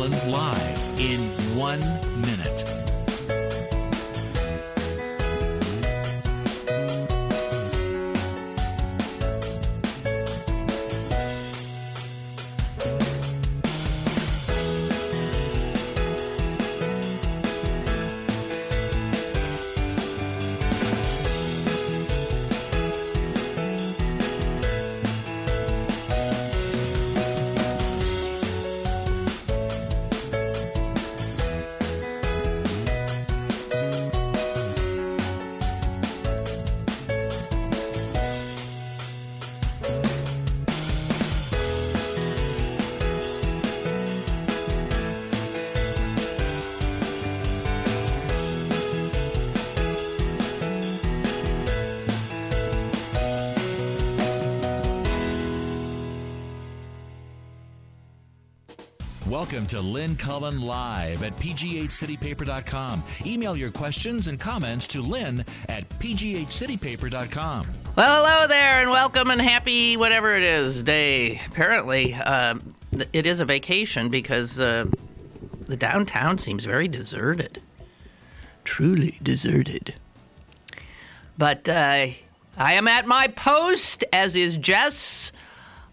Cullen live in 1 minute. Welcome to Lynn Cullen Live at pghcitypaper.com. Email your questions and comments to Lynn at pghcitypaper.com. Well, hello there, and welcome and happy whatever it is day. Apparently, it is a vacation because the downtown seems very deserted. Truly deserted. But I am at my post, as is Jess,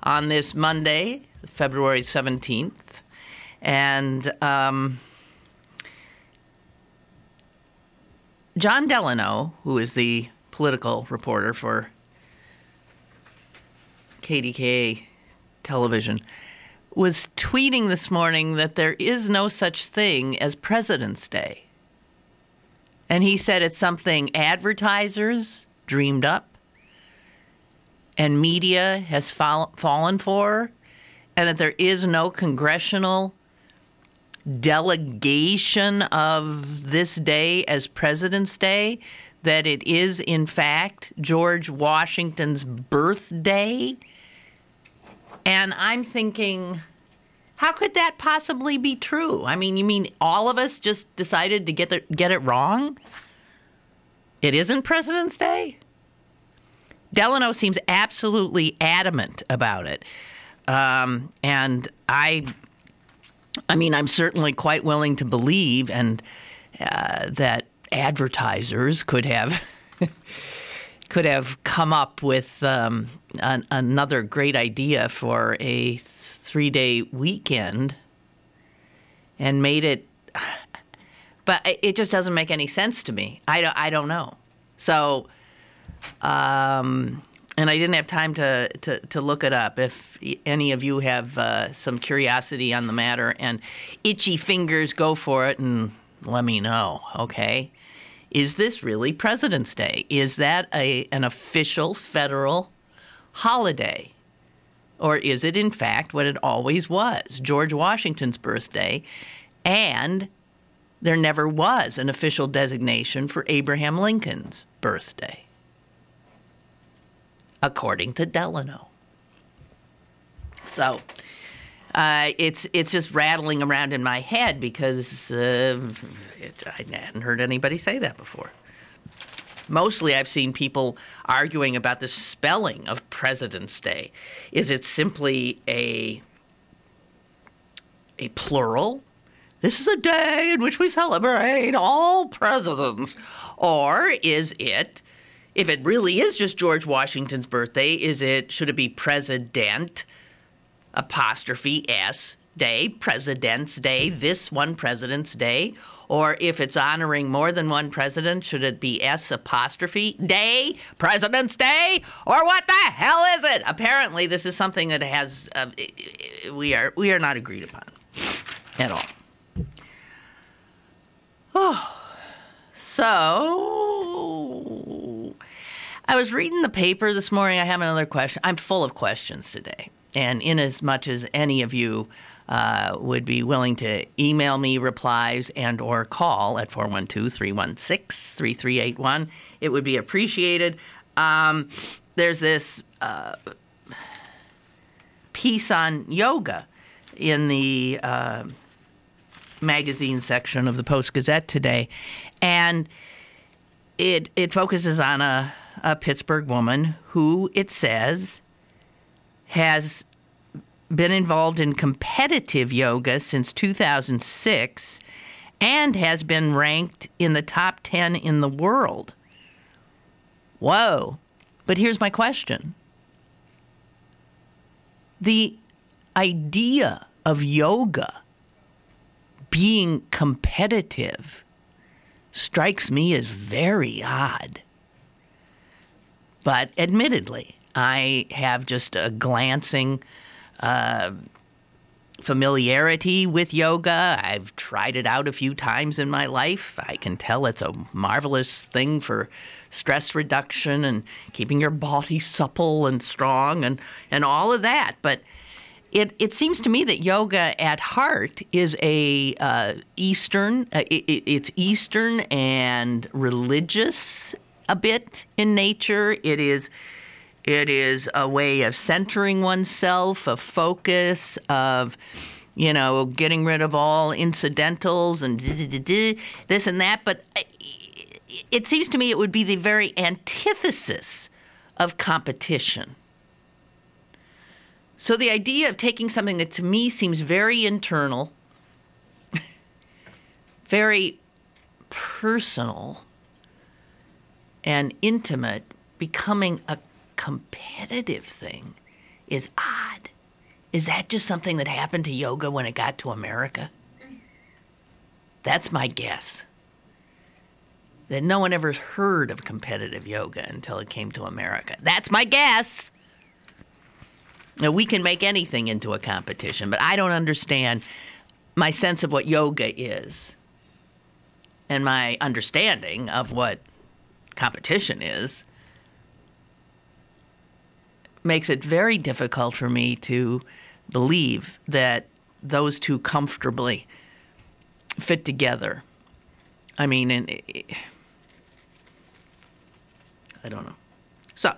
on this Monday, February 17th. And John Delano, who is the political reporter for KDKA television, was tweeting this morning that there is no such thing as President's Day. And he said it's something advertisers dreamed up and media has fallen for, and that there is no congressional delegation of this day as President's Day, that it is, in fact, George Washington's birthday. And I'm thinking, how could that possibly be true? I mean, you mean all of us just decided to get it wrong? It isn't President's Day? Delano seems absolutely adamant about it. And I mean, I'm certainly quite willing to believe and that advertisers could have come up with another great idea for a 3-day weekend and made it, but it just doesn't make any sense to me. I don't know. So, and I didn't have time to look it up. If any of you have some curiosity on the matter and itchy fingers, go for it and let me know, okay? Is this really President's Day? Is that an official federal holiday? Or is it, in fact, what it always was, George Washington's birthday, and there never was an official designation for Abraham Lincoln's birthday, according to Delano. So it's just rattling around in my head because I hadn't heard anybody say that before. Mostly I've seen people arguing about the spelling of President's Day. Is it simply a plural? This is a day in which we celebrate all presidents. Or is it, if it really is just George Washington's birthday, should it be President '(S) Day, President's Day, this one President's Day? Or if it's honoring more than one president, should it be S' Day, President's Day? Or what the hell is it? Apparently, this is something that has we are not agreed upon at all. Oh, so I was reading the paper this morning. I have another question. I'm full of questions today, and in as much as any of you would be willing to email me replies and or call at 412-316-3381. It would be appreciated. There's this piece on yoga in the magazine section of the Post-Gazette today, and it focuses on a Pittsburgh woman who, it says, has been involved in competitive yoga since 2006 and has been ranked in the top 10 in the world. Whoa. But here's my question. The idea of yoga being competitive strikes me as very odd. But admittedly, I have just a glancing familiarity with yoga. I've tried it out a few times in my life. I can tell it's a marvelous thing for stress reduction and keeping your body supple and strong and all of that. But it seems to me that yoga at heart is it's Eastern and religious a bit in nature. It is a way of centering oneself, a focus of, getting rid of all incidentals and this and that. But it seems to me it would be the very antithesis of competition. So the idea of taking something that to me seems very internal, very personal and intimate, becoming a competitive thing is odd. Is that just something that happened to yoga when it got to America? That's my guess. That no one ever heard of competitive yoga until it came to America. That's my guess. Now, we can make anything into a competition, but I don't understand my sense of what yoga is and my understanding of what competition is makes it very difficult for me to believe that those two comfortably fit together. I mean, I don't know. So,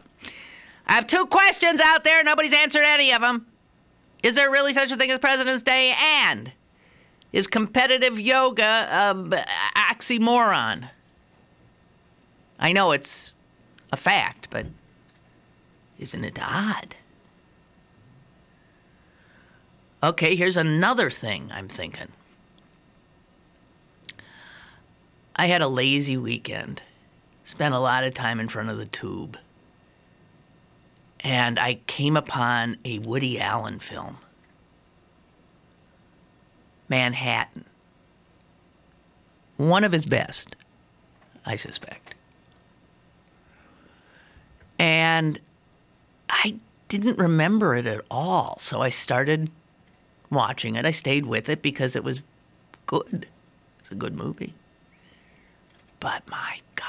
I have two questions out there. Nobody's answered any of them. Is there really such a thing as President's Day? And is competitive yoga an oxymoron? I know it's a fact, but isn't it odd? Okay, here's another thing I'm thinking. I had a lazy weekend. Spent a lot of time in front of the tube. And I came upon a Woody Allen film, Manhattan. One of his best, I suspect. And I didn't remember it at all, so I started watching it. I stayed with it because it was good. It's a good movie. But my God.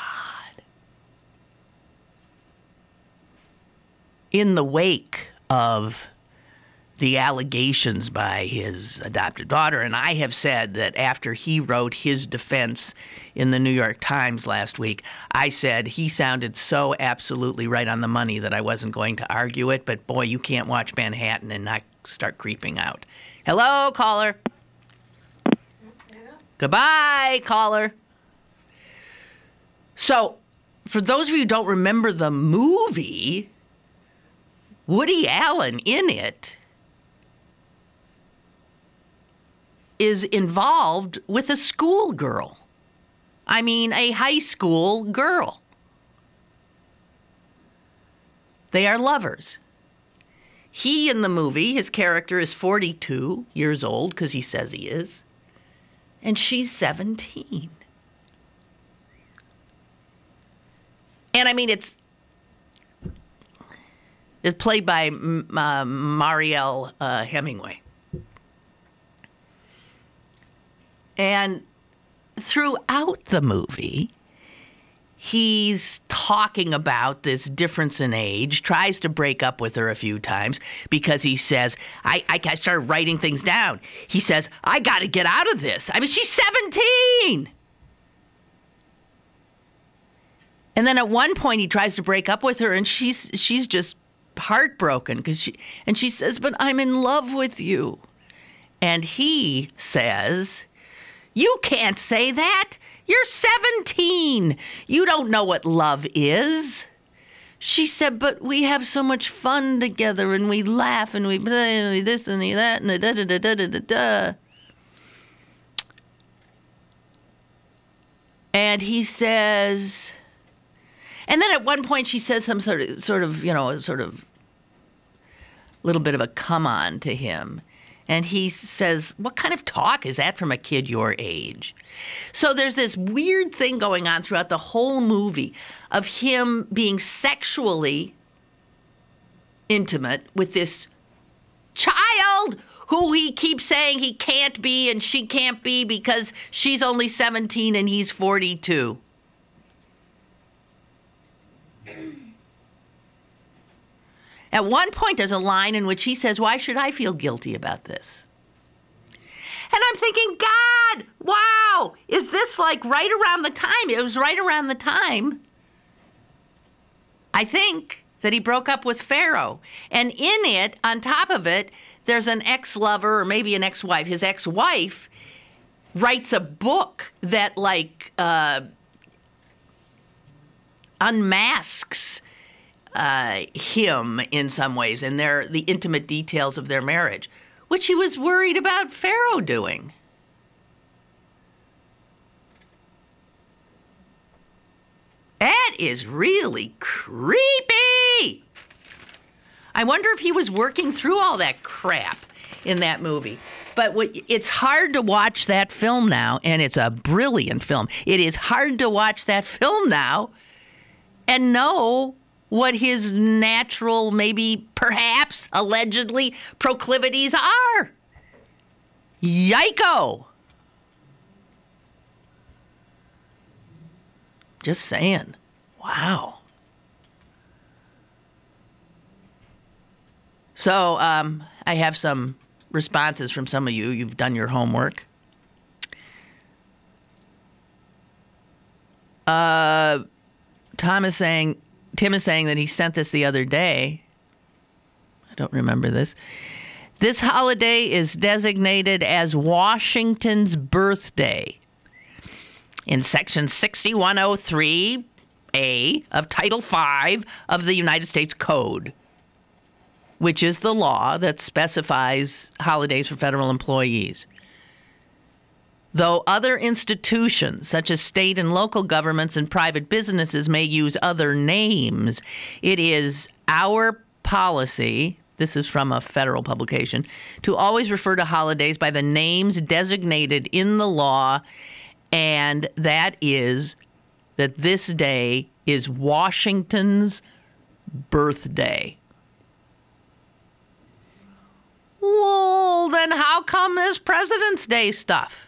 In the wake of the allegations by his adopted daughter, and I have said that after he wrote his defense in the New York Times last week, I said he sounded so absolutely right on the money that I wasn't going to argue it, but boy, you can't watch Manhattan and not start creeping out. Hello, caller. Yeah. Goodbye, caller. So, for those of you who don't remember the movie, Woody Allen in it is involved with a schoolgirl. I mean, a high school girl. They are lovers. He, in the movie, his character is 42 years old, because he says he is, and she's 17. And I mean, it's played by Marielle Hemingway. And throughout the movie, he's talking about this difference in age, tries to break up with her a few times because he says, I started writing things down. He says, I got to get out of this. I mean, she's 17. And then at one point he tries to break up with her and she's just heartbroken because she says, but I'm in love with you. And he says, you can't say that. You're 17. You don't know what love is. She said, but we have so much fun together and we laugh and we play this and that and the da-da-da-da-da-da. And he says, and then at one point she says some sort of little bit of a come on to him. And he says, what kind of talk is that from a kid your age? So there's this weird thing going on throughout the whole movie of him being sexually intimate with this child who he keeps saying he can't be and she can't be because she's only 17 and he's 42. At one point, there's a line in which he says, why should I feel guilty about this? And I'm thinking, God, wow, is this like right around the time? It was right around the time, I think, that he broke up with Pharaoh. And in it, on top of it, there's an ex-lover or maybe an ex-wife. His ex-wife writes a book that like unmasks him in some ways and the intimate details of their marriage, which he was worried about Pharaoh doing. That is really creepy. I wonder if he was working through all that crap in that movie. But it's hard to watch that film now, and it's a brilliant film. It is hard to watch that film now and know what his natural, maybe, perhaps, allegedly, proclivities are. Yiko! Just saying. Wow. So, I have some responses from some of you. You've done your homework. Tim is saying that he sent this the other day. I don't remember this. This holiday is designated as Washington's birthday in Section 6103A of Title V of the United States Code, which is the law that specifies holidays for federal employees. Though other institutions, such as state and local governments and private businesses, may use other names, it is our policy, this is from a federal publication, to always refer to holidays by the names designated in the law, and that is that this day is Washington's birthday. Well, then how come this President's Day stuff?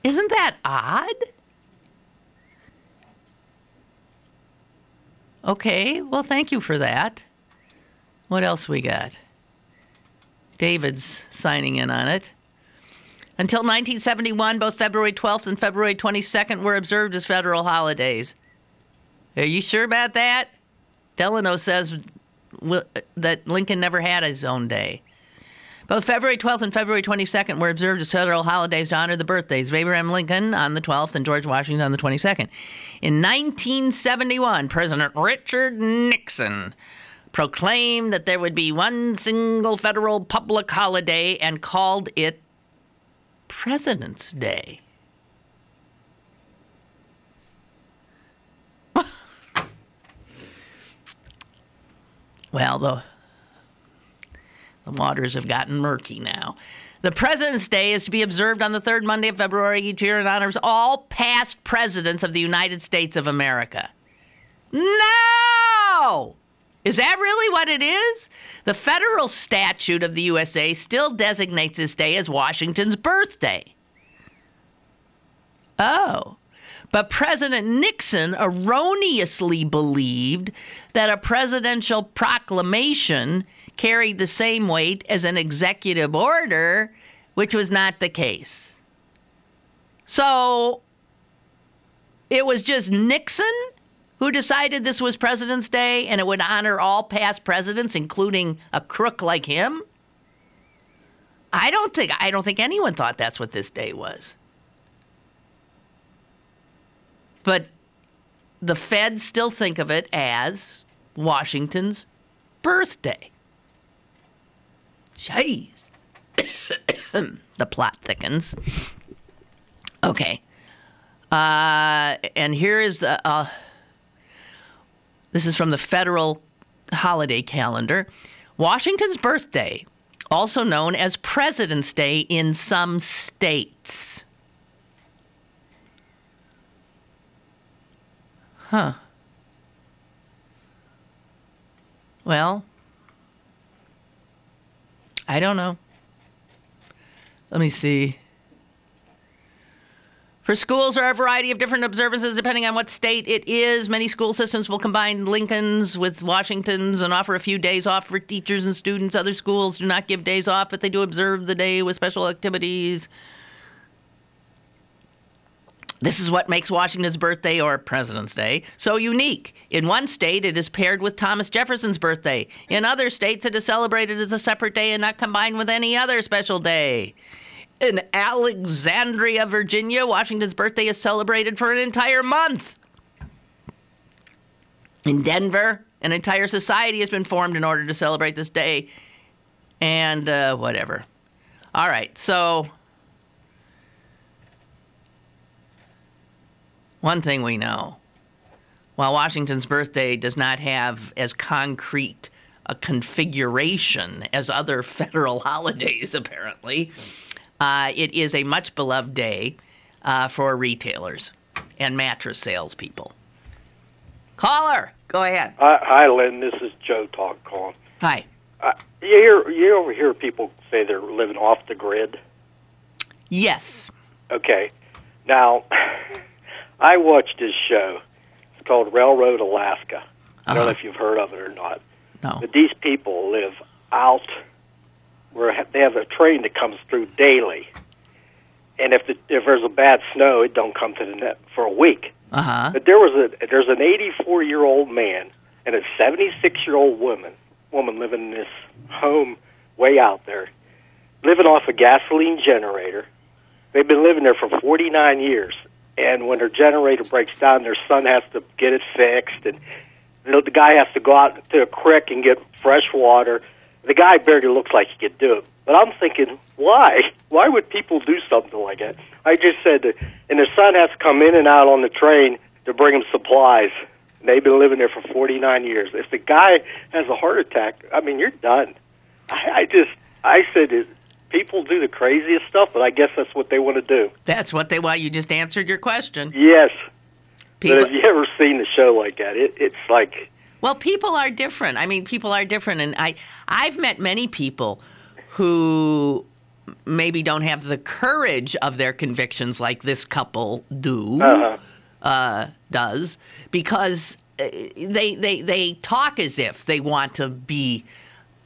Isn't that odd? Okay, well, thank you for that. What else we got? David's signing in on it. Until 1971, both February 12th and February 22nd were observed as federal holidays. Are you sure about that? Delano says that Lincoln never had his own day. Both February 12th and February 22nd were observed as federal holidays to honor the birthdays of Abraham Lincoln on the 12th and George Washington on the 22nd. In 1971, President Richard Nixon proclaimed that there would be one single federal public holiday and called it President's Day. Well, the waters have gotten murky now. The President's Day is to be observed on the third Monday of February each year and honors all past presidents of the United States of America. No! Is that really what it is? The federal statute of the USA still designates this day as Washington's birthday. Oh. But President Nixon erroneously believed that a presidential proclamation carried the same weight as an executive order, which was not the case. So it was just Nixon who decided this was President's Day and it would honor all past presidents, including a crook like him? I don't think anyone thought that's what this day was. But the feds still think of it as Washington's birthday. Jeez. The plot thickens. Okay. And here is the... this is from the federal holiday calendar. Washington's birthday, also known as President's Day in some states. Huh. Well, I don't know. Let me see. For schools, there are a variety of different observances depending on what state it is. Many school systems will combine Lincoln's with Washington's and offer a few days off for teachers and students. Other schools do not give days off, but they do observe the day with special activities. This is what makes Washington's birthday, or President's Day, so unique. In one state, it is paired with Thomas Jefferson's birthday. In other states, it is celebrated as a separate day and not combined with any other special day. In Alexandria, Virginia, Washington's birthday is celebrated for an entire month. In Denver, an entire society has been formed in order to celebrate this day. And whatever. All right, so one thing we know. While Washington's birthday does not have as concrete a configuration as other federal holidays, apparently, it is a much beloved day for retailers and mattress salespeople. Caller, go ahead. Hi, Lynn. This is Joe calling. Hi. You ever hear people say they're living off the grid? Yes. Okay. Now, I watched this show. It's called Railroad Alaska. I don't know if you've heard of it or not. No. But these people live out where they have a train that comes through daily, and if there's a bad snow, it don't come to the net for a week. But there's an 84-year-old man and a 76-year-old woman living in this home way out there, living off a gasoline generator. They've been living there for 49 years, and when their generator breaks down, their son has to get it fixed, and the guy has to go out to a creek and get fresh water. The guy barely looks like he could do it. But I'm thinking, why? Why would people do something like that? I just said that, and their son has to come in and out on the train to bring him supplies. And they've been living there for 49 years. If the guy has a heart attack, I mean, you're done. I said that people do the craziest stuff, but I guess that's what they want to do. That's what they want. You just answered your question. Yes. But have you ever seen a show like that? It's like... Well, people are different. I mean, people are different. And I've met many people who maybe don't have the courage of their convictions like this couple does, because they talk as if they want to be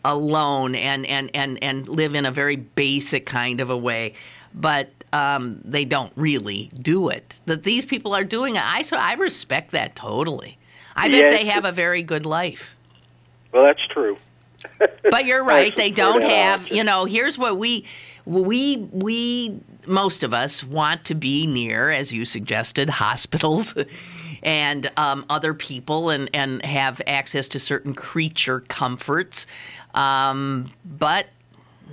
alone and live in a very basic kind of a way. But they don't really do it. That these people are doing it. I respect that totally. I bet they have a very good life. Well, that's true. But you're right. They don't have, here's what we most of us want to be near, as you suggested, hospitals and other people and have access to certain creature comforts. But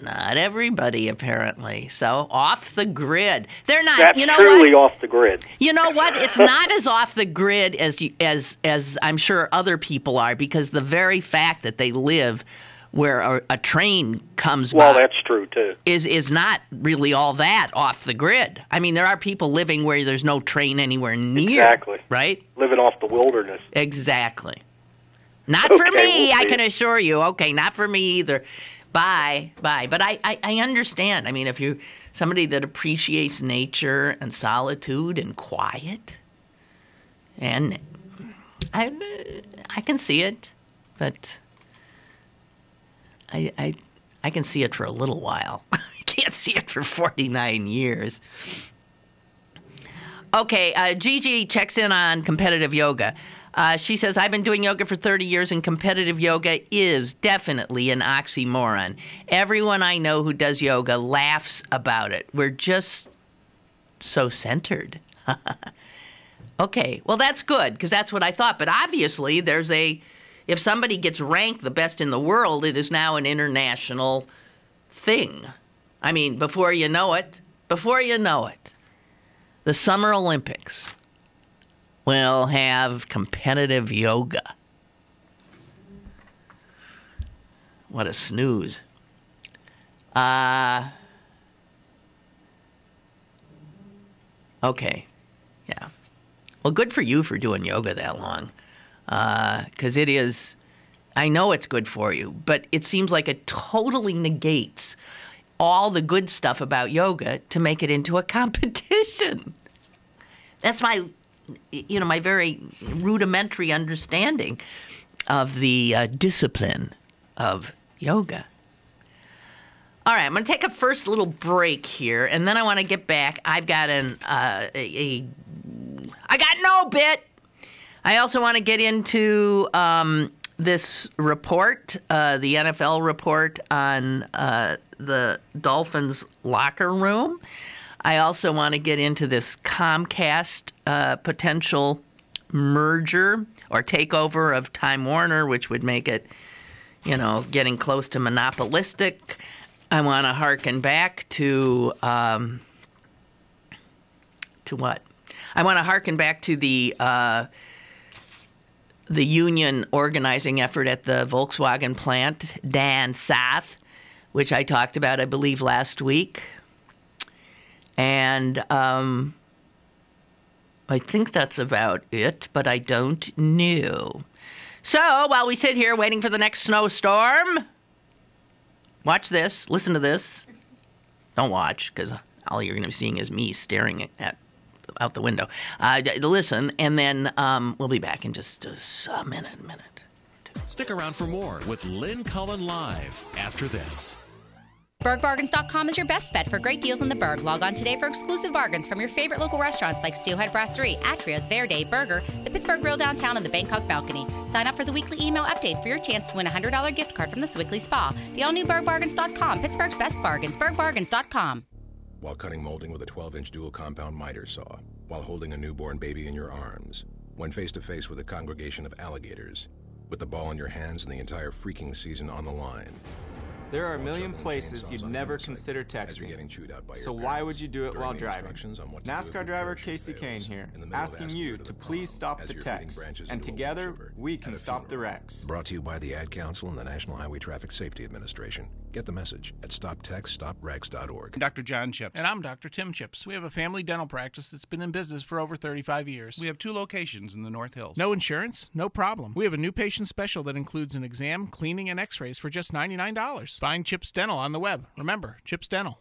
not everybody, apparently. So off the grid. They're not. That's truly off the grid. You know what? It's not as off the grid as I'm sure other people are, because the very fact that they live where a train comes by. Well, that's true too. Is not really all that off the grid. I mean, there are people living where there's no train anywhere near. Exactly. Right? Living off the wilderness. Exactly. Not for me, I can assure you. Okay, not for me either. Bye. But I understand. I mean, if you're somebody that appreciates nature and solitude and quiet, and I can see it, but I can see it for a little while. I can't see it for 49 years. Okay, Gigi checks in on competitive yoga. She says, I've been doing yoga for 30 years, and competitive yoga is definitely an oxymoron. Everyone I know who does yoga laughs about it. We're just so centered. Okay. Well, that's good, because that's what I thought. But obviously, if somebody gets ranked the best in the world, it is now an international thing. I mean, before you know it, the Summer Olympics will have competitive yoga. What a snooze. Okay. Yeah. Well, good for you for doing yoga that long. Because it is, I know it's good for you, but it seems like it totally negates all the good stuff about yoga to make it into a competition. That's my very rudimentary understanding of the discipline of yoga. All right, I'm going to take a first little break here, and then I want to get back. I've got I got no bit. I also want to get into this report, the NFL report on the Dolphins' locker room. I also want to get into this Comcast potential merger or takeover of Time Warner, which would make it, getting close to monopolistic. I want to hearken back to what? I want to hearken back to the union organizing effort at the Volkswagen plant, Dan Sath, which I talked about, I believe, last week. And I think that's about it, but I don't know. So while we sit here waiting for the next snowstorm, watch this, listen to this. Don't watch, because all you're going to be seeing is me staring out the window. Listen, and then we'll be back in just a minute. Stick around for more with Lynn Cullen Live after this. BergBargains.com is your best bet for great deals in the Berg. Log on today for exclusive bargains from your favorite local restaurants like Steelhead Brasserie, Atria's, Verde, Burger, the Pittsburgh Grill downtown, and the Bangkok Balcony. Sign up for the weekly email update for your chance to win a $100 gift card from the Swickley Spa. The all-new BergBargains.com, Pittsburgh's best bargains, BergBargains.com. While cutting molding with a 12-inch dual compound miter saw, while holding a newborn baby in your arms, when face-to-face with a congregation of alligators, with the ball in your hands and the entire freaking season on the line. There are a million places you'd never consider texting, so why would you do it while driving? NASCAR driver Casey Kane here, asking you to please stop the text, and together we can stop the wrecks. Brought to you by the Ad Council and the National Highway Traffic Safety Administration. Get the message at stoptextstopwrecks.org. I'm Dr. John Chips. And I'm Dr. Tim Chips. We have a family dental practice that's been in business for over 35 years. We have 2 locations in the North Hills. No insurance? No problem. We have a new patient special that includes an exam, cleaning, and x-rays for just $99. Find Chips Dental on the web. Remember, Chips Dental.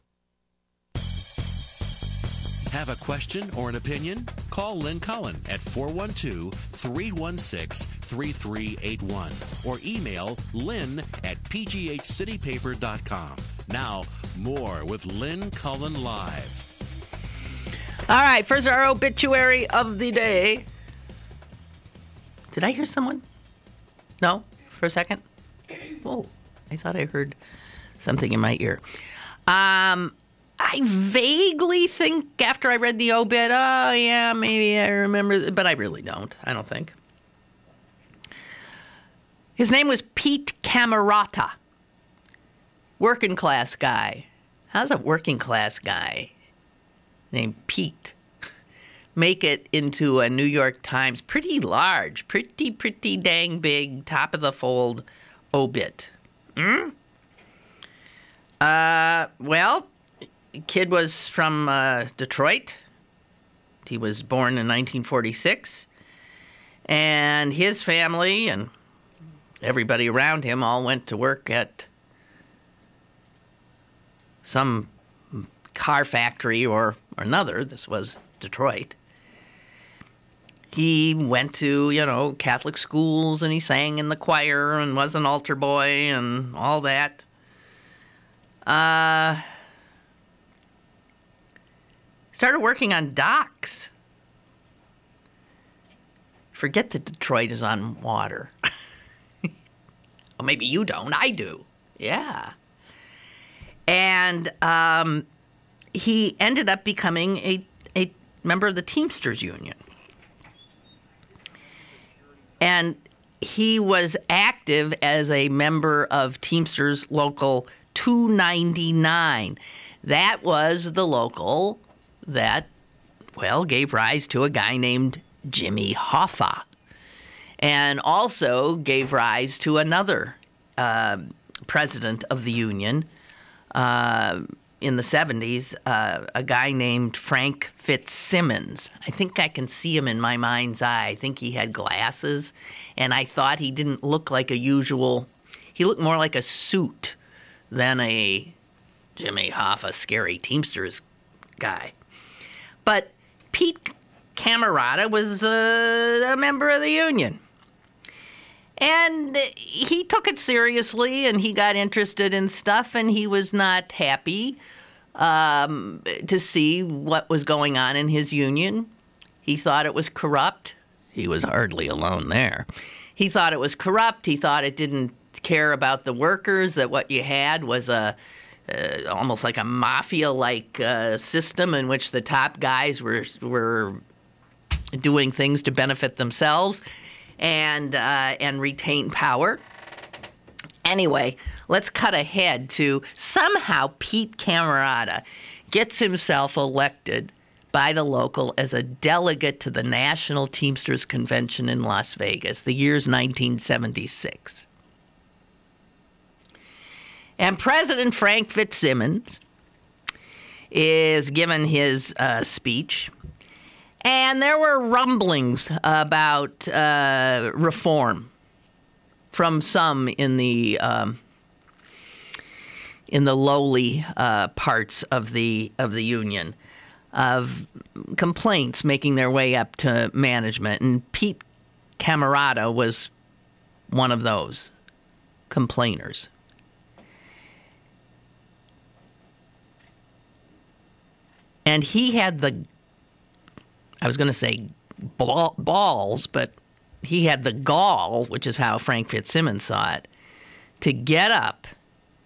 Have a question or an opinion? Call Lynn Cullen at 412-316-3381 or email lynn at pghcitypaper.com. Now, more with Lynn Cullen Live. All right, first our obituary of the day. Did I hear someone? No? For a second? Whoa, I thought I heard something in my ear. I vaguely think after I read the obit, oh, yeah, maybe I remember, but I really don't. I don't think. His name was Pete Camerata. Working class guy. How's a working class guy named Pete make it into a New York Times pretty large, pretty dang big, top of the fold obit? Well, kid was from Detroit. He was born in 1946. And his family and everybody around him all went to work at some car factory or another. This was Detroit. He went to, Catholic schools, and he sang in the choir and was an altar boy and all that. Started working on docks. Forget that Detroit is on water. Well, maybe you don't. I do. Yeah. And he ended up becoming a member of the Teamsters Union. And he was active as a member of Teamsters Local 299. That was the local that, well, gave rise to a guy named Jimmy Hoffa, and also gave rise to another president of the union in the 70s, a guy named Frank Fitzsimmons. I think I can see him in my mind's eye. I think he had glasses, and I thought he didn't look like a usual. He looked more like a suit than a Jimmy Hoffa, scary Teamsters guy. But Pete Camerata was a member of the union. And he took it seriously, and he got interested in stuff, and he was not happy to see what was going on in his union. He thought it was corrupt. He was hardly alone there. He thought it was corrupt. He thought it didn't care about the workers, that what you had was almost like a mafia-like system in which the top guys were doing things to benefit themselves and retain power. Anyway, let's cut ahead to somehow Pete Camerata gets himself elected by the local as a delegate to the National Teamsters Convention in Las Vegas. The year's 1976. And President Frank Fitzsimmons is given his speech. And there were rumblings about reform from some in the lowly parts of the union, of complaints making their way up to management. And Pete Camerata was one of those complainers. And he had I was going to say balls, but he had the gall, which is how Frank Fitzsimmons saw it, to get up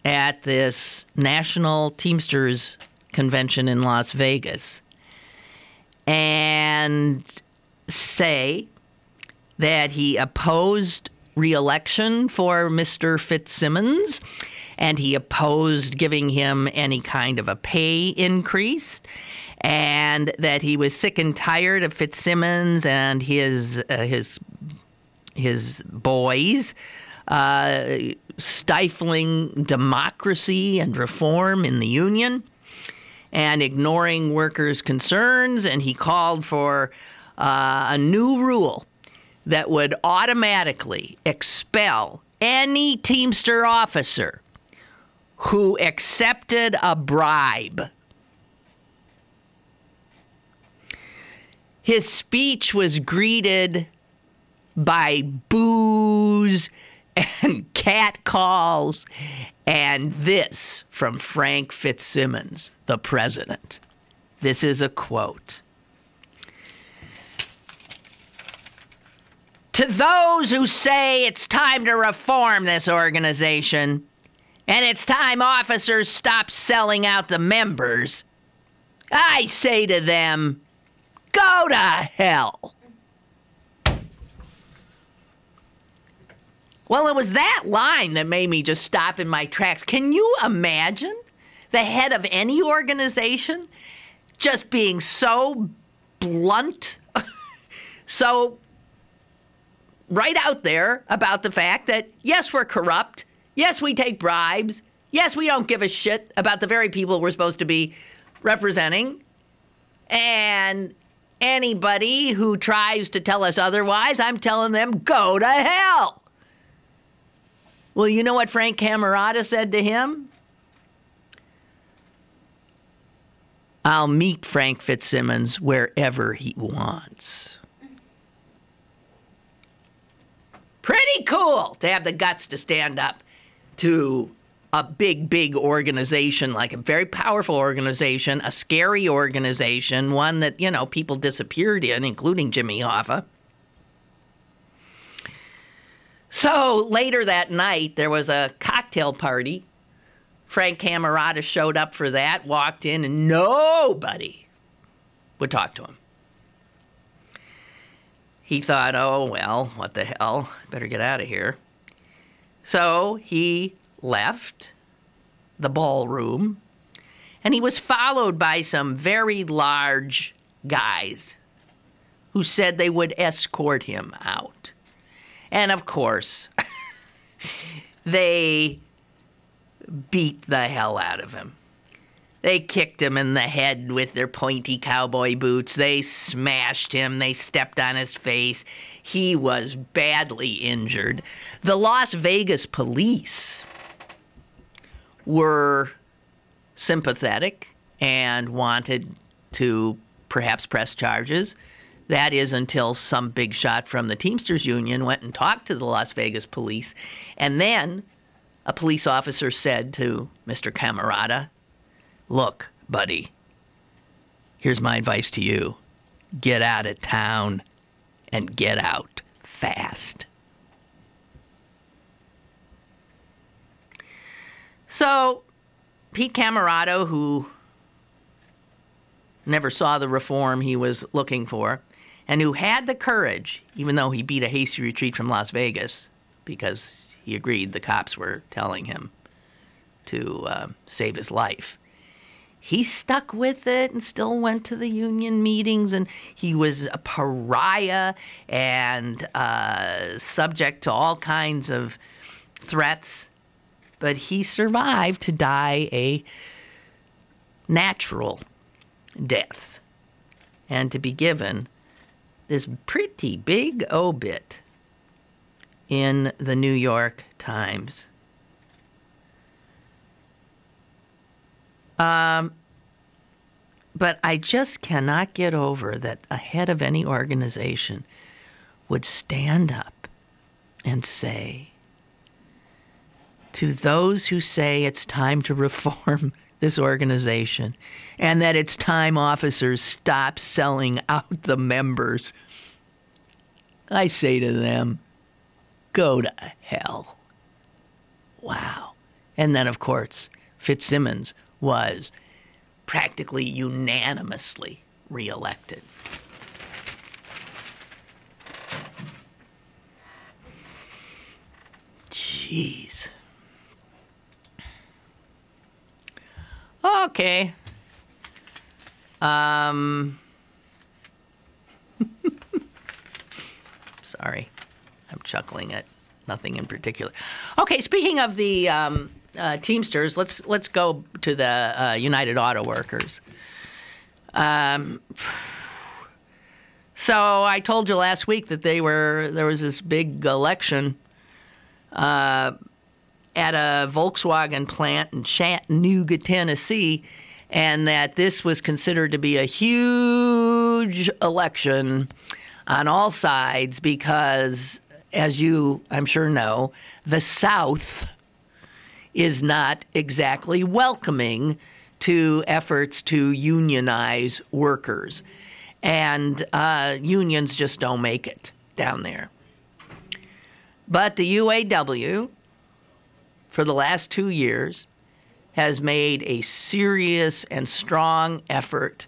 at this National Teamsters Convention in Las Vegas and say that he opposed re-election for Mr. Fitzsimmons, and he opposed giving him any kind of a pay increase, and that he was sick and tired of Fitzsimmons and his boys stifling democracy and reform in the union and ignoring workers' concerns. And he called for a new rule that would automatically expel any Teamster officer who accepted a bribe. His speech was greeted by boos and catcalls, and this from Frank Fitzsimmons, the president. This is a quote. To those who say it's time to reform this organization, and it's time officers stop selling out the members, I say to them, go to hell. Well, it was that line that made me just stop in my tracks. Can you imagine the head of any organization just being so blunt, so right out there about the fact that, yes, we're corrupt. Yes, we take bribes. Yes, we don't give a shit about the very people we're supposed to be representing. And anybody who tries to tell us otherwise, I'm telling them, go to hell. Well, you know what Frank Camerata said to him? I'll meet Frank Fitzsimmons wherever he wants. Pretty cool to have the guts to stand up to a big organization, like a very powerful organization, a scary organization, one that, you know, people disappeared in, including Jimmy Hoffa. So later that night, there was a cocktail party. Frank Camerata showed up for that, walked in, and nobody would talk to him. he thought, oh, well, what the hell? Better get out of here. So he left the ballroom, and he was followed by some very large guys who said they would escort him out. And, of course, they beat the hell out of him. They kicked him in the head with their pointy cowboy boots. They smashed him. They stepped on his face. He was badly injured. The Las Vegas police were sympathetic and wanted to perhaps press charges. That is until some big shot from the Teamsters Union went and talked to the Las Vegas police. And then a police officer said to Mr. Camarada, look, buddy, here's my advice to you. Get out of town and get out fast. So Pete Camarado, who never saw the reform he was looking for, and who had the courage, even though he beat a hasty retreat from Las Vegas because he agreed the cops were telling him to save his life, he stuck with it and still went to the union meetings, and he was a pariah and subject to all kinds of threats. But he survived to die a natural death and to be given this pretty big obit in the New York Times. But I just cannot get over that a head of any organization would stand up and say, to those who say it's time to reform this organization and that it's time officers stop selling out the members, I say to them, go to hell. Wow. And then, of course, Fitzsimmons was practically unanimously reelected. Jeez. Okay. Sorry. I'm chuckling at nothing in particular. Okay, speaking of the Teamsters, let's go to the United Auto Workers. So I told you last week that there was this big election at a Volkswagen plant in Chattanooga, Tennessee, and that this was considered to be a huge election on all sides because, as you, I'm sure, know, the South is not exactly welcoming to efforts to unionize workers. And unions just don't make it down there. But the UAW, for the last 2 years, has made a serious and strong effort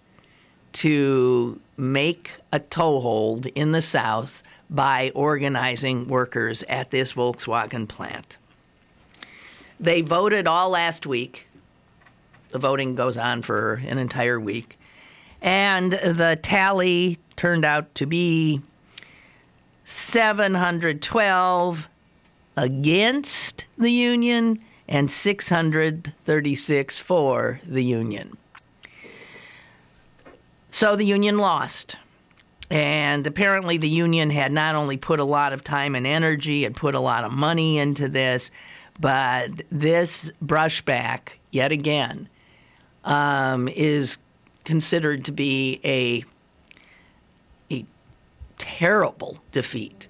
to make a toehold in the South by organizing workers at this Volkswagen plant. They voted all last week. The voting goes on for an entire week. And the tally turned out to be 712 against the union and 636 for the union. So the union lost. And apparently the union had not only put a lot of time and energy and put a lot of money into this, but this brushback, yet again, is considered to be a terrible defeat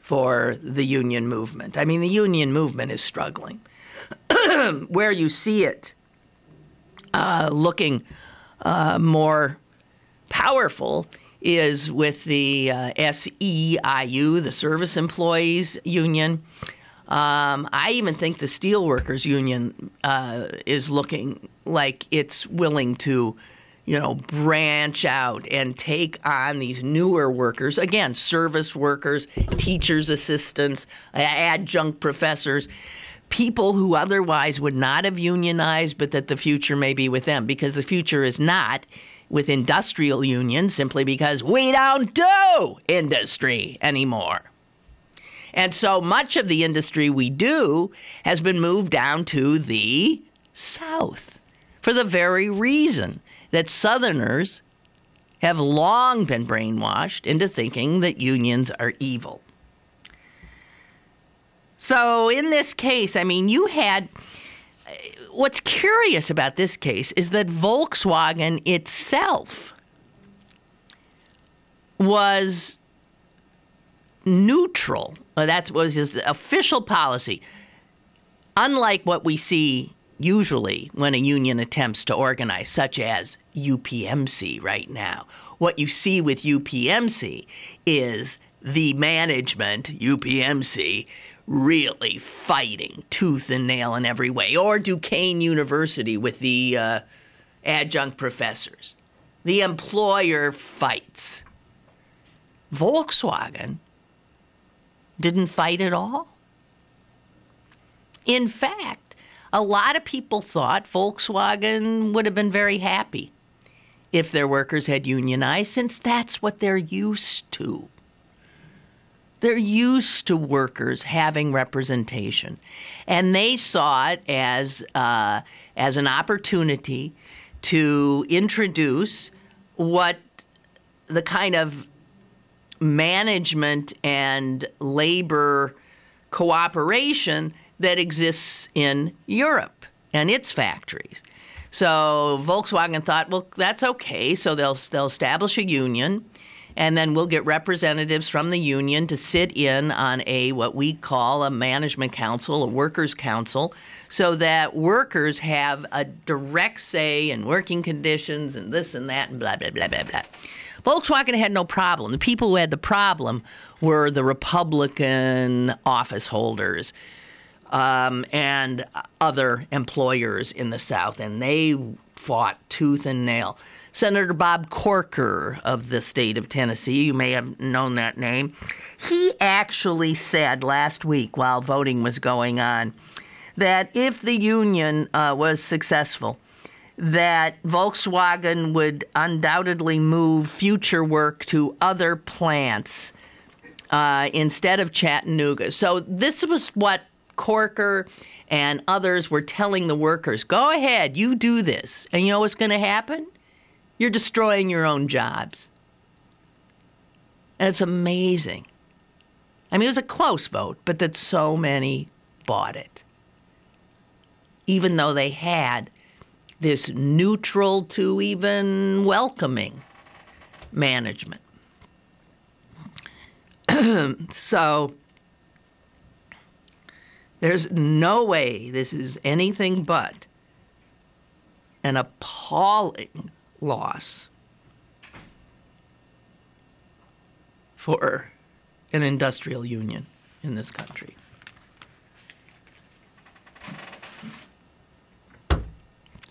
for the union movement. I mean, the union movement is struggling. Where you see it looking more powerful is with the SEIU, the Service Employees Union. I even think the Steelworkers Union is looking like it's willing to branch out and take on these newer workers, again, service workers, teachers' assistants, adjunct professors, people who otherwise would not have unionized, but that the future may be with them, because the future is not with industrial unions simply because we don't do industry anymore. And so much of the industry we do has been moved down to the South for the very reason that Southerners have long been brainwashed into thinking that unions are evil. So in this case, what's curious about this case is that Volkswagen itself was neutral. That was his official policy. Unlike what we see usually when a union attempts to organize, such as UPMC right now. What you see with UPMC is the management, UPMC, really fighting tooth and nail in every way. Or Duquesne University with the adjunct professors. The employer fights. Volkswagen didn't fight at all. In fact, a lot of people thought Volkswagen would have been very happy if their workers had unionized, since that's what they're used to. They're used to workers having representation, and they saw it as an opportunity to introduce what the kind of management and labor cooperation that exists in Europe and its factories. So Volkswagen thought, well, that's okay. So they'll establish a union, and then we'll get representatives from the union to sit in on what we call a management council, a workers' council, so that workers have a direct say in working conditions and this and that and blah, blah, blah, blah, blah. Volkswagen had no problem. The people who had the problem were the Republican office holders, and other employers in the South, and they fought tooth and nail. Senator Bob Corker of the state of Tennessee, you may have known that name, he actually said last week while voting was going on that if the union was successful, that Volkswagen would undoubtedly move future work to other plants instead of Chattanooga. So this was what Corker and others were telling the workers, go ahead, you do this. And you know what's going to happen? You're destroying your own jobs. And it's amazing. It was a close vote, but that so many bought it. Even though they had this neutral to even welcoming management. So there's no way this is anything but an appalling loss for an industrial union in this country.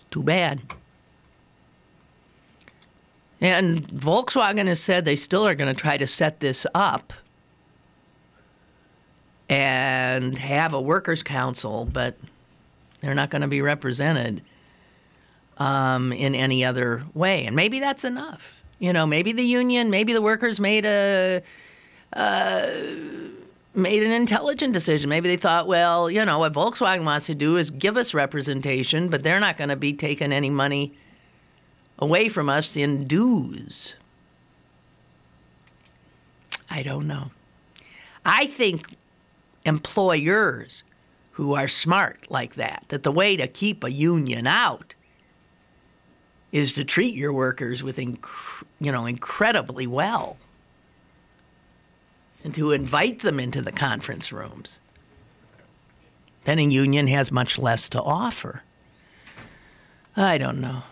Too bad. And Volkswagen has said they still are going to try to set this up and have a workers' council, but they're not going to be represented in any other way. And maybe that's enough. Maybe the union, maybe the workers made an intelligent decision. Maybe they thought, well, what Volkswagen wants to do is give us representation, but they're not going to be taking any money away from us in dues. I don't know. I think employers who are smart like that the way to keep a union out is to treat your workers with, incredibly well, and to invite them into the conference rooms. Then a union has much less to offer. I don't know.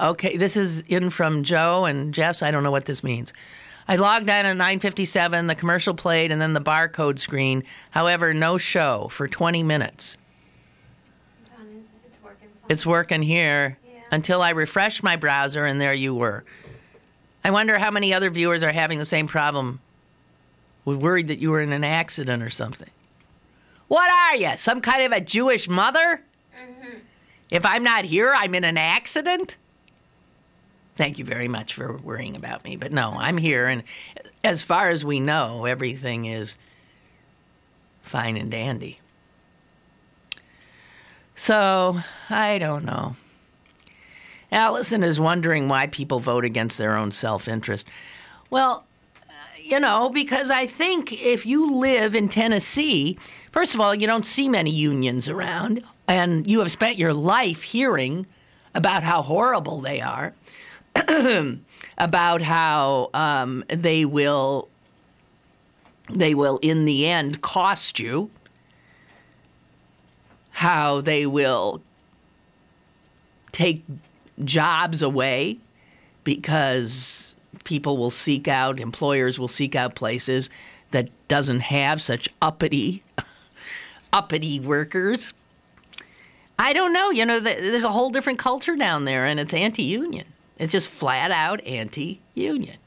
Okay, this is in from Joe and Jess. I don't know what this means. I logged on at 9:57, the commercial played, and then the barcode screen. However, no show for 20 minutes. It's working fine. It's working here until I refreshed my browser, and there you were. I wonder how many other viewers are having the same problem. We're worried that you were in an accident or something. What are you, some kind of a Jewish mother? Mm-hmm. If I'm not here, I'm in an accident? Thank you very much for worrying about me. But no, I'm here, and as far as we know, everything is fine and dandy. So, I don't know. Allison is wondering why people vote against their own self-interest. Well, because I think if you live in Tennessee, first of all, you don't see many unions around, and you have spent your life hearing about how horrible they are. About how they will in the end cost you, how they will take jobs away because employers will seek out places that doesn't have such uppity workers. I don't know, there's a whole different culture down there, and it's anti-union. It's just flat out anti-union.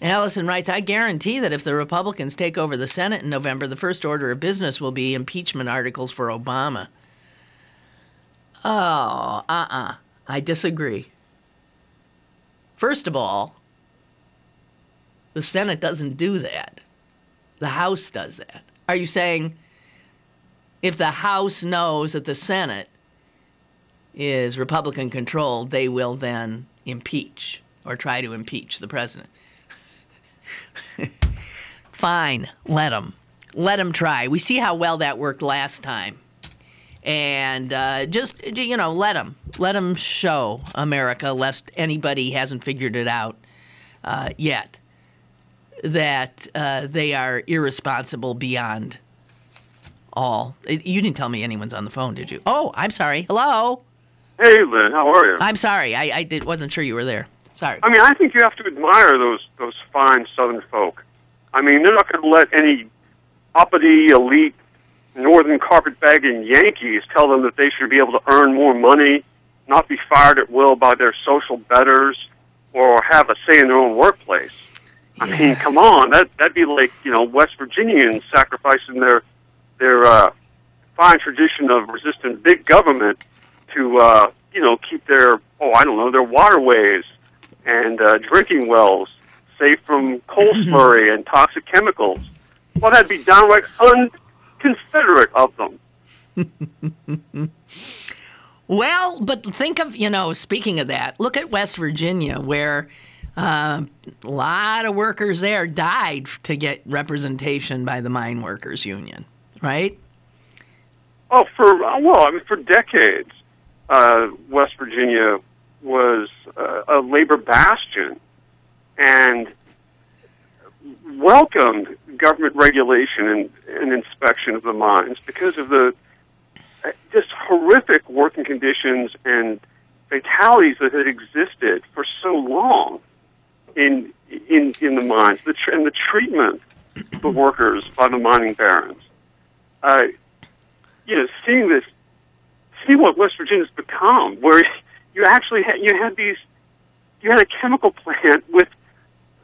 Allison writes, I guarantee that if the Republicans take over the Senate in November, the first order of business will be impeachment articles for Obama. Oh, I disagree. First of all, the Senate doesn't do that. The House does that. Are you saying if the House knows that the Senate is Republican-controlled, they will then impeach or try to impeach the president? Fine, let them. Let them try. We see how well that worked last time. And just, let them. Let them show America, lest anybody hasn't figured it out yet, that they are irresponsible beyond all. You didn't tell me anyone's on the phone, did you? Oh, I'm sorry. Hello? Hey, Lynn, how are you? I'm sorry. I wasn't sure you were there. Sorry. I mean, I think you have to admire those fine Southern folk. I mean, they're not going to let any uppity, elite, northern carpetbagging Yankees tell them that they should be able to earn more money, not be fired at will by their social betters, or have a say in their own workplace. I mean, come on, that'd be like, West Virginians sacrificing their fine tradition of resistant big government to, keep their waterways and drinking wells safe from coal slurry and toxic chemicals. Well, that'd be downright unconsiderate of them. Well, but think of, speaking of that, look at West Virginia, where a lot of workers there died to get representation by the mine workers union, right? Oh, for decades, West Virginia was a labor bastion and welcomed government regulation and inspection of the mines because of the just horrific working conditions and fatalities that had existed for so long in the mines, and the treatment of the workers by the mining barons. Seeing what West Virginia's become, where you actually had a chemical plant with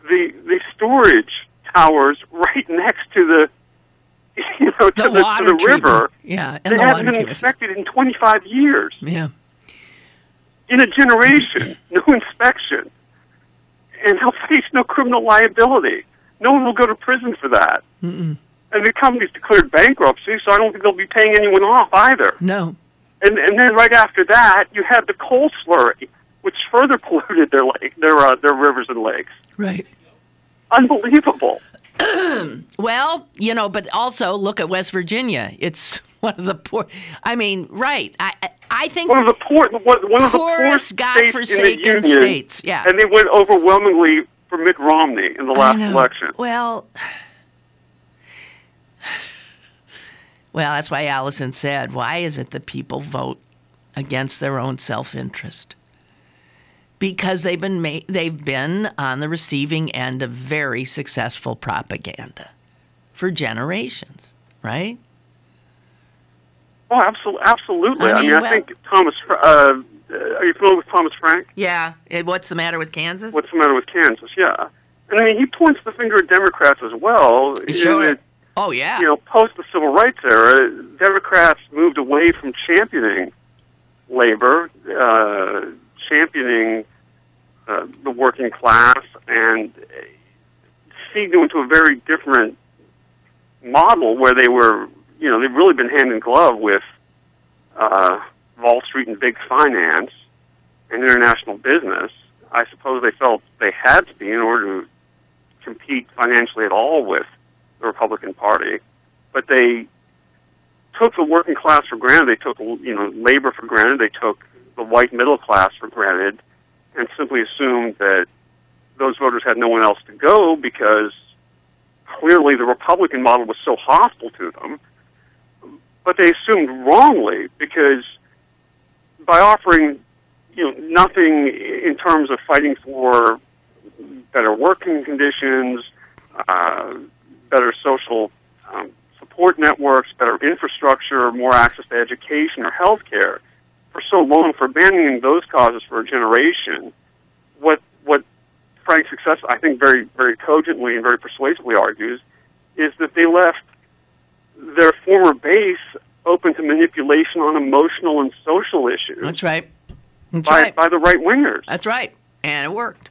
the storage towers right next to the river. Yeah, and they haven't been inspected in 25 years. Yeah, in a generation, no inspection, and they'll face no criminal liability. No one will go to prison for that. Mm-mm. And the company's declared bankruptcy, so I don't think they'll be paying anyone off either. No. And then right after that, you had the coal slurry, which further polluted their rivers and lakes. Right. Unbelievable. Well, but also look at West Virginia. It's one of the poor. I mean, right? I think one of the poorest godforsaken states. Yeah. And they went overwhelmingly for Mitt Romney in the last election. Well, that's why Allison said, why is it that people vote against their own self-interest. Because they've been on the receiving end of very successful propaganda for generations, right? Oh, absolutely. I think Thomas. Are you familiar with Thomas Frank? Yeah. What's the matter with Kansas? What's the matter with Kansas? Yeah. And I mean, he points the finger at Democrats as well. Sure. Oh, yeah. Post the Civil Rights era, Democrats moved away from championing labor, championing the working class, and feeding into a very different model where they were, they've really been hand in glove with Wall Street and big finance and international business. I suppose they felt they had to be in order to compete financially at all with the Republican Party. But they took the working class for granted. They took, labor for granted. They took the white middle class for granted, and simply assumed that those voters had no one else to go because clearly the Republican model was so hostile to them. But they assumed wrongly, because by offering nothing in terms of fighting for better working conditions, better social support networks, better infrastructure, more access to education or health care, for so long, for abandoning those causes for a generation, what Frank's success, I think, very, very cogently and very persuasively argues, is that they left their former base open to manipulation on emotional and social issues. That's right. By the right-wingers. That's right. And it worked.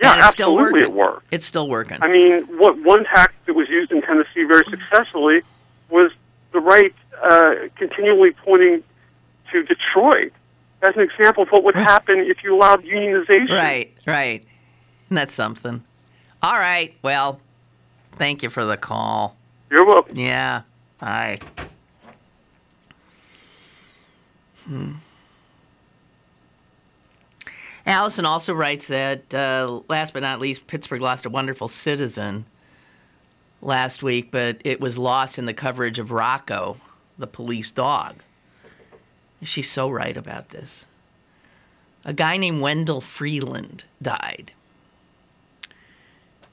Yeah, absolutely it worked. It's still working. I mean, one tactic that was used in Tennessee very successfully was the right continually pointing to Detroit as an example of what would happen if you allowed unionization. Right. And that's something. All right. Well, thank you for the call. You're welcome. Yeah. Bye. Allison also writes that, last but not least, Pittsburgh lost a wonderful citizen last week, but it was lost in the coverage of Rocco, the police dog. She's so right about this. A guy named Wendell Freeland died.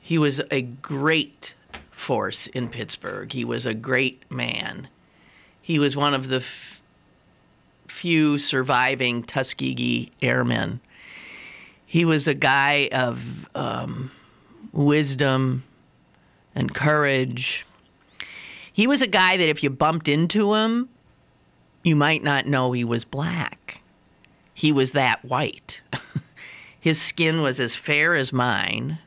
He was a great force in Pittsburgh. He was a great man. He was one of the few surviving Tuskegee airmen. He was a guy of wisdom and courage. He was a guy that if you bumped into him, you might not know he was black. He was that white. His skin was as fair as mine.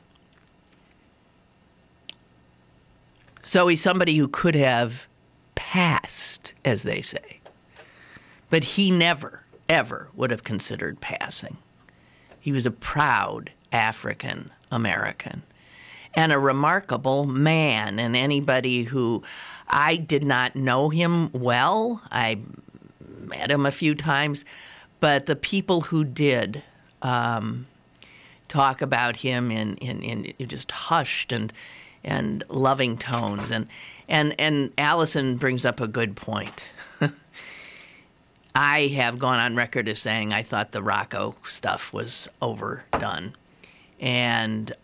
So he's somebody who could have passed, as they say. But he never, ever would have considered passing. He was a proud African American and a remarkable man. And anybody who, I did not know him well, I met him a few times, but the people who did talk about him in just hushed and loving tones. And Allison brings up a good point. I have gone on record as saying I thought the Rocco stuff was overdone. And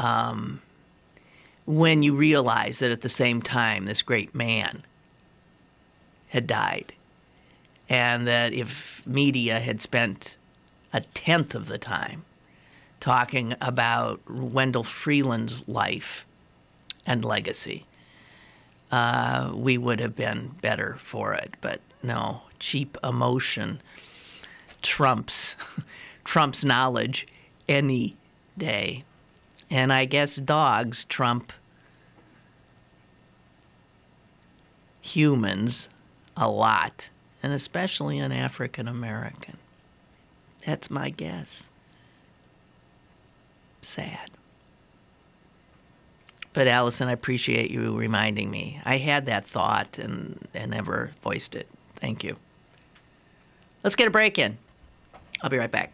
when you realize that at the same time this great man had died, and that if media had spent a tenth of the time talking about Wendell Freeland's life and legacy, we would have been better for it. But no, cheap emotion trumps knowledge any day. And I guess dogs trump humans a lot, and especially an African American. That's my guess. Sad. But Allison, I appreciate you reminding me. I had that thought and never voiced it. Thank you. Let's get a break in. I'll be right back.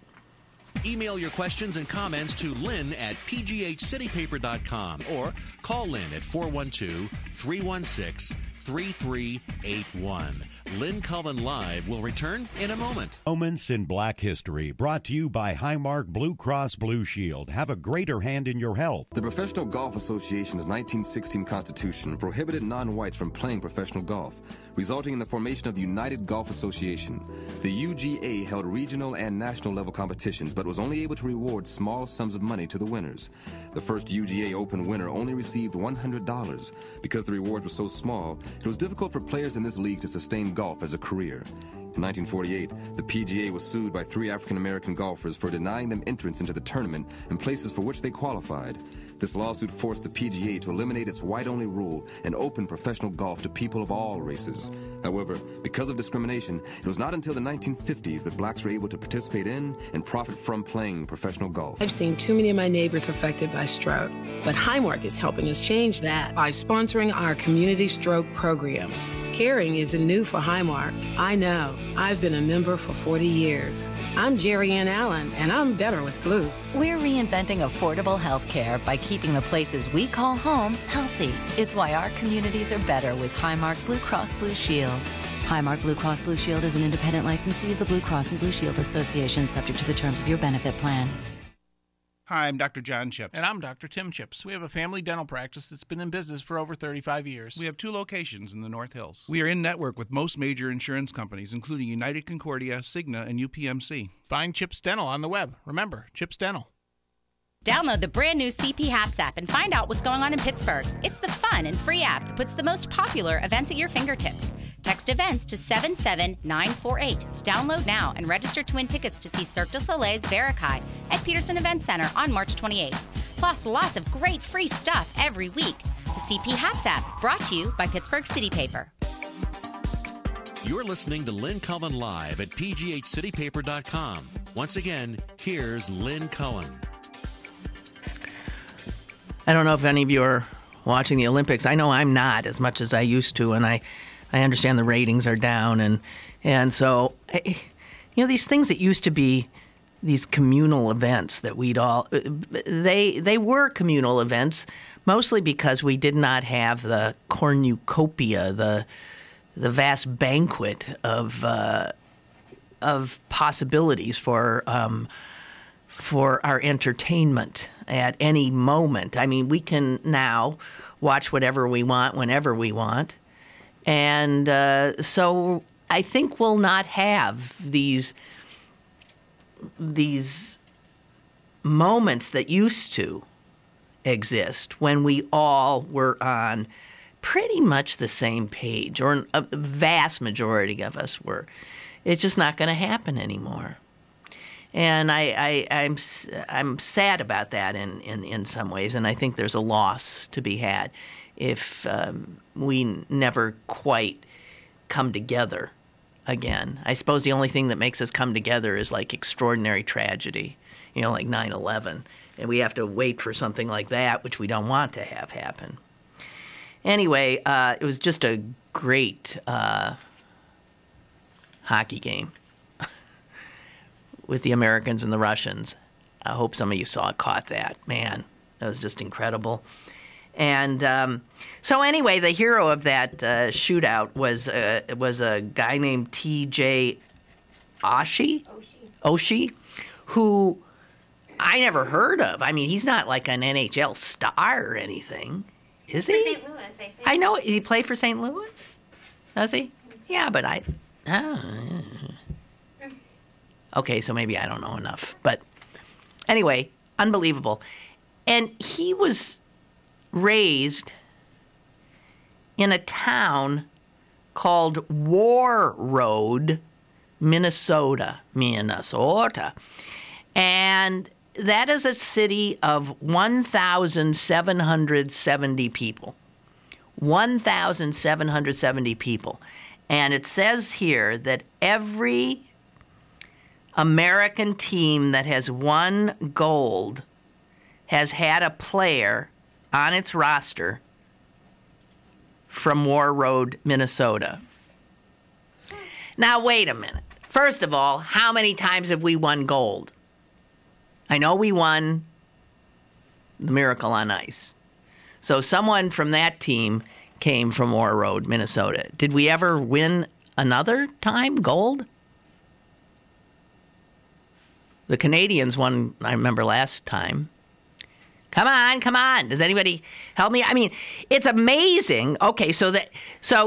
Email your questions and comments to Lynn at pghcitypaper.com or call Lynn at 412-316-3381. Lynn Cullen Live will return in a moment. Moments in Black History, brought to you by Highmark Blue Cross Blue Shield. Have a greater hand in your health. The Professional Golf Association's 1916 Constitution prohibited non-whites from playing professional golf, resulting in the formation of the United Golf Association. The UGA held regional and national level competitions, but was only able to reward small sums of money to the winners. The first UGA Open winner only received $100. Because the rewards were so small, it was difficult for players in this league to sustain golf as a career. In 1948, the PGA was sued by 3 African-American golfers for denying them entrance into the tournament in places for which they qualified. This lawsuit forced the PGA to eliminate its white-only rule and open professional golf to people of all races. However, because of discrimination, it was not until the 1950s that blacks were able to participate in and profit from playing professional golf. I've seen too many of my neighbors affected by stroke, but Highmark is helping us change that by sponsoring our community stroke programs. Caring isn't new for Highmark. I know. I've been a member for 40 years. I'm Jerry Ann Allen, and I'm better with Blue. We're reinventing affordable health care by keeping the places we call home healthy. It's why our communities are better with Highmark Blue Cross Blue Shield. Highmark Blue Cross Blue Shield is an independent licensee of the Blue Cross and Blue Shield Association, subject to the terms of your benefit plan. Hi, I'm Dr. John Chips. And I'm Dr. Tim Chips. We have a family dental practice that's been in business for over 35 years. We have 2 locations in the North Hills. We are in network with most major insurance companies, including United Concordia, Cigna, and UPMC. Find Chips Dental on the web. Remember, Chips Dental. Download the brand new CP Haps app and find out what's going on in Pittsburgh. It's the fun and free app that puts the most popular events at your fingertips. Text events to 77948 to download now and register to win tickets to see Cirque du Soleil's Verikai at Peterson Event Center on March 28th. Plus, lots of great free stuff every week. The CP Haps app, brought to you by Pittsburgh City Paper. You're listening to Lynn Cullen Live at pghcitypaper.com. Once again, here's Lynn Cullen. I don't know if any of you are watching the Olympics. I know I'm not as much as I used to, and I understand the ratings are down, and so these things that used to be these communal events that we'd all they were communal events mostly because we did not have the cornucopia, the vast banquet of possibilities for our entertainment at any moment. I mean, we can now watch whatever we want whenever we want. And so I think we'll not have these moments that used to exist when we all were on pretty much the same page, or a vast majority of us were. It's just not going to happen anymore. And I'm sad about that in some ways, and I think there's a loss to be had if we never quite come together again. I suppose the only thing that makes us come together is like extraordinary tragedy, like 9/11, and we have to wait for something like that, which we don't want to have happen. Anyway, it was just a great hockey game with the Americans and the Russians. I hope some of you caught that. Man, that was just incredible. And so anyway, the hero of that shootout was a guy named T.J. Oshie, who I never heard of. I mean, he's not like an NHL star or anything, is he? For St. Louis, I think. I know. He played for St. Louis? Does he? Yeah, but okay, so maybe I don't know enough. But anyway, unbelievable. And he was raised in a town called Warroad, Minnesota. And that is a city of 1,770 people. 1,770 people. And it says here that every American team that has won gold has had a player on its roster from Warroad, Minnesota. Now, wait a minute. First of all, how many times have we won gold? I know we won the Miracle on Ice. So someone from that team came from Warroad, Minnesota. Did we ever win another time gold? The Canadians won, I remember, last time. Come on. Does anybody help me? I mean, it's amazing. Okay, so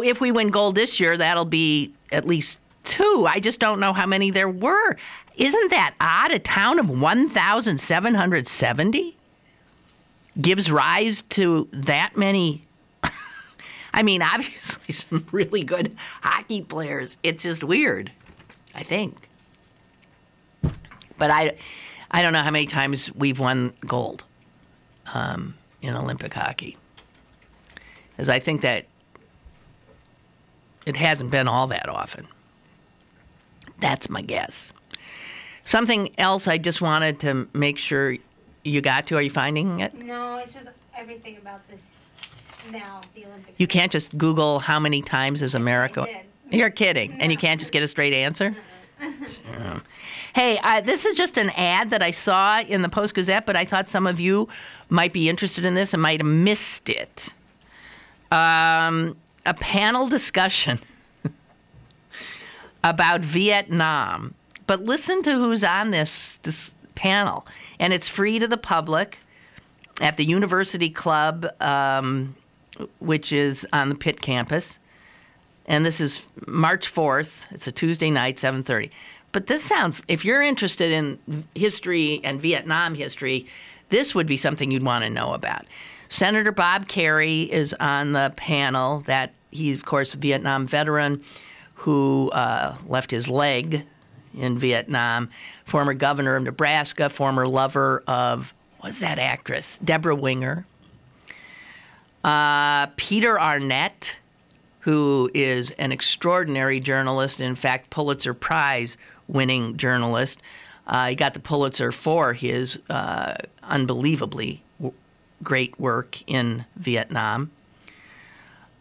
if we win gold this year, that'll be at least 2. I just don't know how many there were. Isn't that odd? A town of 1,770 gives rise to that many. I mean, obviously some really good hockey players. It's just weird, I think. But I don't know how many times we've won gold in Olympic hockey. Because I think that it hasn't been all that often. That's my guess. Something else I just wanted to make sure you got to. Are you finding it? No, it's just everything about this now, the Olympics. You can't just Google how many times is America. I did. You're kidding. No. And you can't just get a straight answer? Hey, this is just an ad that I saw in the Post-Gazette, but I thought some of you might be interested in this and might have missed it. A panel discussion about Vietnam. But listen to who's on this panel. And it's free to the public at the University Club, which is on the Pitt campus. And this is March 4th. It's a Tuesday night, 7:30. But this sounds, if you're interested in history and Vietnam history, this would be something you'd want to know about. Senator Bob Kerrey is on the panel. That he's, of course, a Vietnam veteran who left his leg in Vietnam, former governor of Nebraska, former lover of, what's that actress? Deborah Winger. Peter Arnett, who is an extraordinary journalist, in fact, Pulitzer Prize-winning journalist. He got the Pulitzer for his unbelievably great work in Vietnam.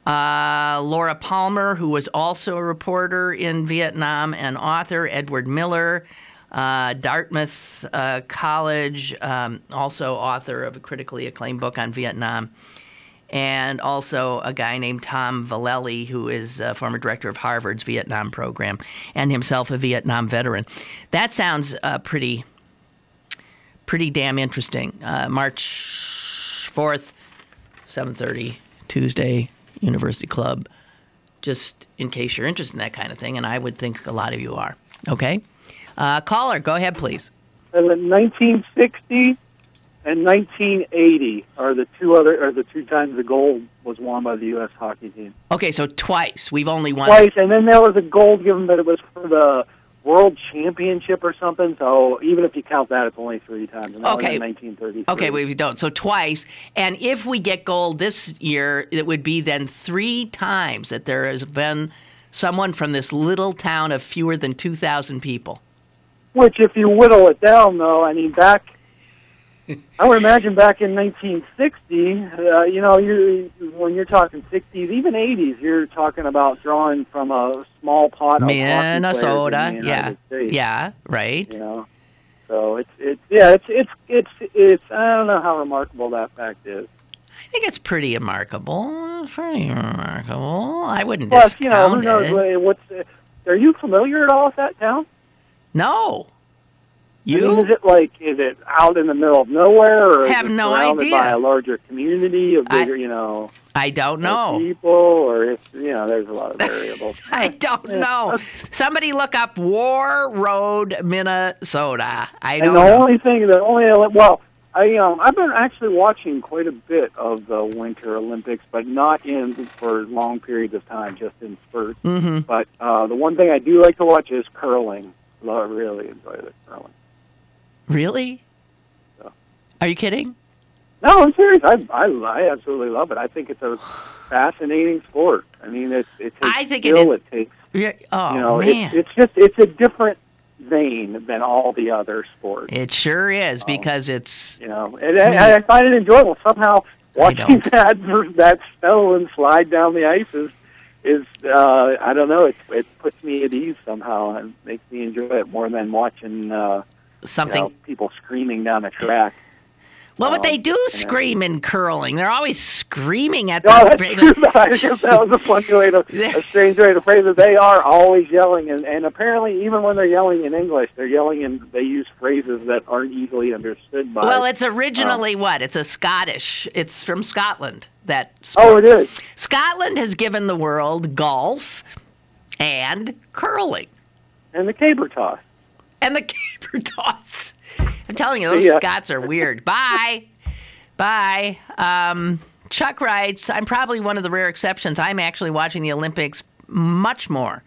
Laura Palmer, who was also a reporter in Vietnam and author. Edward Miller, Dartmouth College, also author of a critically acclaimed book on Vietnam. And also a guy named Tom Vallely, who is a former director of Harvard's Vietnam program and himself a Vietnam veteran. That sounds pretty damn interesting. March 4th, 7:30, Tuesday, University Club, just in case you're interested in that kind of thing, and I would think a lot of you are. Okay? Caller, go ahead, please. 1960 and 1980 are the two times the gold was won by the U.S. hockey team. Okay, so twice. We've only won twice, and then there was a gold given, but it was for the World Championship or something. So even if you count that, it's only 3 times. And that was in 1933. Okay, we don't. So twice. And if we get gold this year, it would be then 3 times that there has been someone from this little town of fewer than 2,000 people. Which, if you whittle it down, though, I mean, I would imagine back in 1960, when you're talking 60s, even 80s, you're talking about drawing from a small pot of Minnesota, hockey players in the United States. Yeah, right. You know, so it's I don't know how remarkable that fact is. I think it's pretty remarkable. I wouldn't Plus, discount who knows it. Are you familiar at all with that town? No. Is it out in the middle of nowhere, or have is it no surrounded idea by a larger community of bigger, I don't know. People, or if there's a lot of variables. I don't know. Somebody look up War Road, Minnesota. I don't know. I've been actually watching quite a bit of the Winter Olympics, but not for long periods of time, just in spurts. Mm-hmm. But the one thing I do like to watch is curling. I really enjoy the curling. Really? So. Are you kidding? No, I'm serious. I absolutely love it. I think it's a fascinating sport. I mean, it takes skill. It takes. Man. It's a different vein than all the other sports. It sure is, because it's and I find it enjoyable. Somehow watching that stone slide down the ice is I don't know. It puts me at ease somehow and makes me enjoy it more than watching people screaming down a track. Well, but they do scream in curling. They're always screaming at no, the... That's true. I guess that was a funny way a strange way to phrase it. They are always yelling, and apparently even when they're yelling in English, they use phrases that aren't easily understood by... Well, it's originally what? It's it's from Scotland. That sport. Oh, it is? Scotland has given the world golf and curling. And the caber toss. I'm telling you, those Scots are weird. Bye. Chuck writes, I'm probably one of the rare exceptions. I'm actually watching the Olympics much more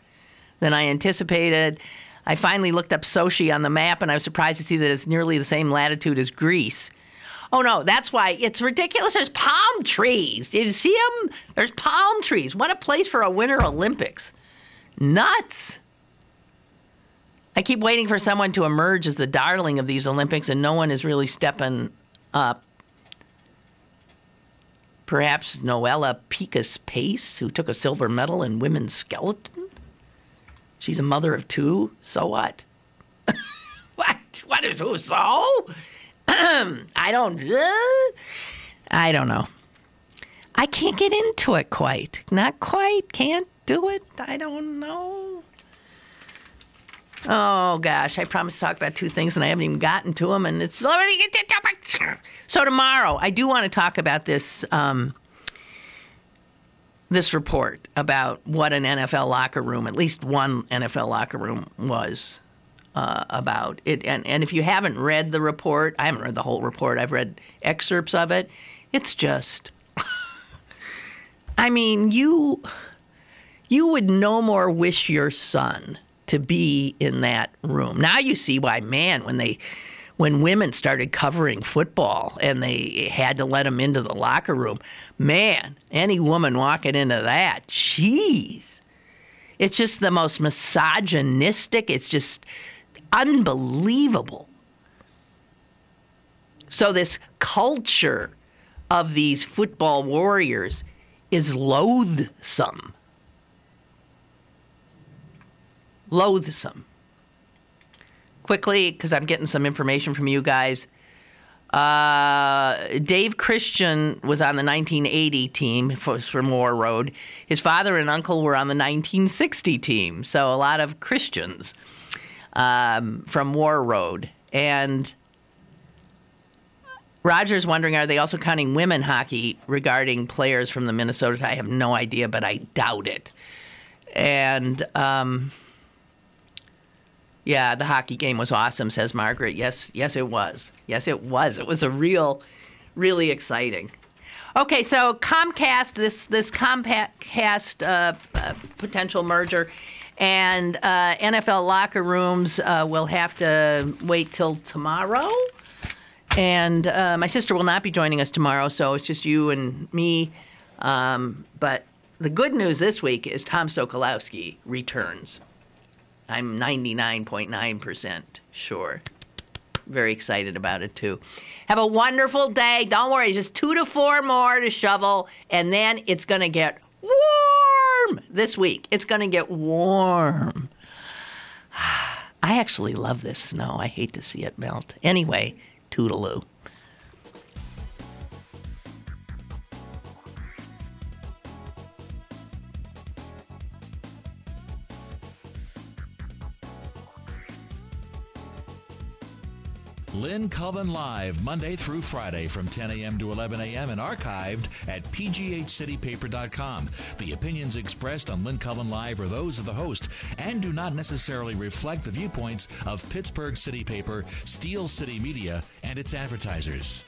than I anticipated. I finally looked up Sochi on the map, and I was surprised to see that it's nearly the same latitude as Greece. Oh, no, that's why. It's ridiculous. There's palm trees. Did you see them? There's palm trees. What a place for a Winter Olympics. Nuts. I keep waiting for someone to emerge as the darling of these Olympics, and no one is really stepping up. Perhaps Noella Picas-Pace, who took a silver medal in women's skeleton? She's a mother of two. So what? What is who? So? I don't know. I can't get into it quite. Not quite. Can't do it. I don't know. Oh, gosh. I promised to talk about two things, and I haven't even gotten to them, and it's already... So tomorrow, I do want to talk about this this report about what an NFL locker room, at least one NFL locker room, was about. And if you haven't read the report, I haven't read the whole report. I've read excerpts of it. It's just... I mean, you would no more wish your son to be in that room. Now you see why, man, when women started covering football and they had to let them into the locker room, man, any woman walking into that, jeez. It's just the most misogynistic. It's just unbelievable. So this culture of these football warriors is loathsome. Loathsome. Quickly, because I'm getting some information from you guys. Dave Christian was on the 1980 team from War Road. His father and uncle were on the 1960 team. So a lot of Christians from War Road. And Roger's wondering, are they also counting women hockey regarding players from the Minnesota? I have no idea, but I doubt it. And... yeah, the hockey game was awesome, says Margaret. Yes, it was. Yes, it was. It was really exciting. Okay, so Comcast, this Comcast potential merger, and NFL locker rooms will have to wait till tomorrow. And my sister will not be joining us tomorrow, so it's just you and me. But the good news this week is Tom Sokolowski returns. I'm 99.9% sure. Very excited about it, too. Have a wonderful day. Don't worry, just 2 to 4 more to shovel, and then it's going to get warm this week. It's going to get warm. I actually love this snow. I hate to see it melt. Anyway, toodaloo. Lynn Cullen Live, Monday through Friday from 10 a.m. to 11 a.m. and archived at pghcitypaper.com. The opinions expressed on Lynn Cullen Live are those of the host and do not necessarily reflect the viewpoints of Pittsburgh City Paper, Steel City Media, and its advertisers.